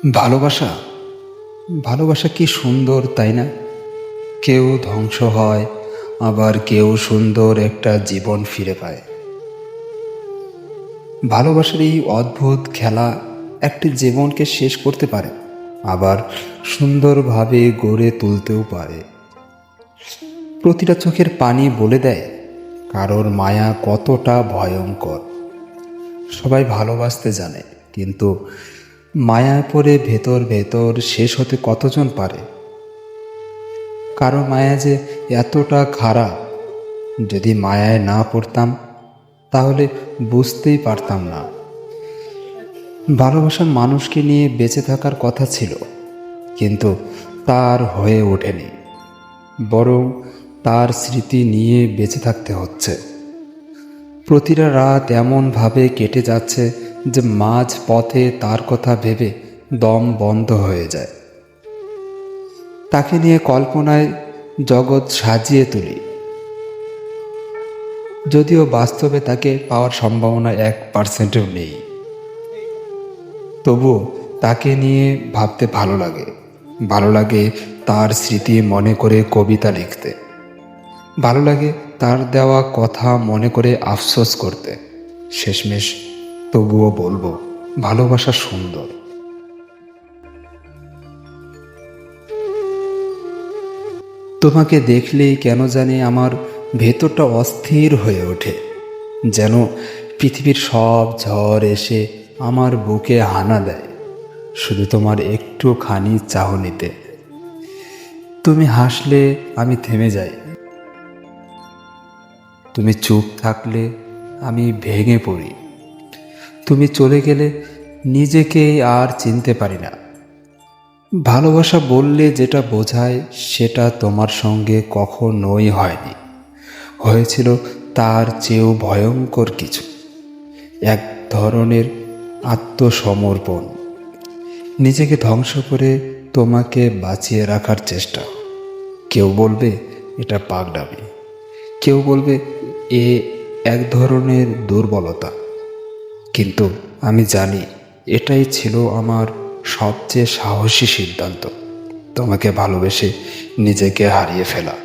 ভালোবাসা ভালোবাসা কি সুন্দর, তাই না? কেউ ধ্বংস হয়, আবার কেউ সুন্দর একটা জীবন ফিরে পায়। ভালোবাসার এই অদ্ভুত খেলা একটি জীবনকে শেষ করতে পারে, আবার সুন্দরভাবে গড়ে তুলতেও পারে। প্রতিটা চোখের পানি বলে দেয় কারোর মায়া কতটা ভয়ঙ্কর। সবাই ভালোবাসতে জানে, কিন্তু মায়ায় পড়ে ভেতর ভেতর শেষ হতে কতজন পারে? কারো মায়া যে এতটা খারাপ, যদি মায়ায় না পড়তাম তাহলে বুঝতেই পারতাম না। ভালোবাসার মানুষকে নিয়ে বেঁচে থাকার কথা ছিল, কিন্তু তার হয়ে ওঠেনি, বরং তার স্মৃতি নিয়ে বেঁচে থাকতে হচ্ছে। প্রতিটা রাত এমনভাবে কেটে যাচ্ছে যে মাঝ পথে তার কথা ভেবে দম বন্ধ হয়ে যায়। তাকে নিয়ে কল্পনায় জগৎ সাজিয়ে তুলি, যদিও বাস্তবে তাকে পাওয়ার সম্ভাবনা 1%ও নেই। তবুও তাকে নিয়ে ভাবতে ভালো লাগে। ভালো লাগে তার স্মৃতি মনে করে কবিতা লিখতে। ভালো লাগে তার দেওয়া কথা মনে করে আফসোস করতে। শেষমেশ তবুও বলবো, ভালোবাসা সুন্দর। তোমাকে দেখলেই কেন জানি আমার ভেতরটা অস্থির হয়ে ওঠে, যেন পৃথিবীর সব ঝড় এসে আমার বুকে হানা দেয় শুধু তোমার একটুখানি চাহনিতে। তুমি হাসলে আমি থেমে যাই, তুমি চুপ থাকলে আমি ভেঙে পড়ি, তুমি চলে গেলে নিজেকেই আর চিনতে পারি না। ভালোবাসা বললে যেটা বোঝায় সেটা তোমার সঙ্গে কখনোই হয়নি। হয়েছিল তার চেয়েও ভয়ঙ্কর কিছু, এক ধরনের আত্মসমর্পণ। নিজেকে ধ্বংস করে তোমাকে বাঁচিয়ে রাখার চেষ্টা। কেউ বলবে এটা পাগলামি, কেউ বলবে এ এক ধরনের দুর্বলতা, কিন্তু আমি জানি এটাই ছিল আমার সবচেয়ে সাহসী সিদ্ধান্ত, তোমাকে ভালোবেসে নিজেকে হারিয়ে ফেলা।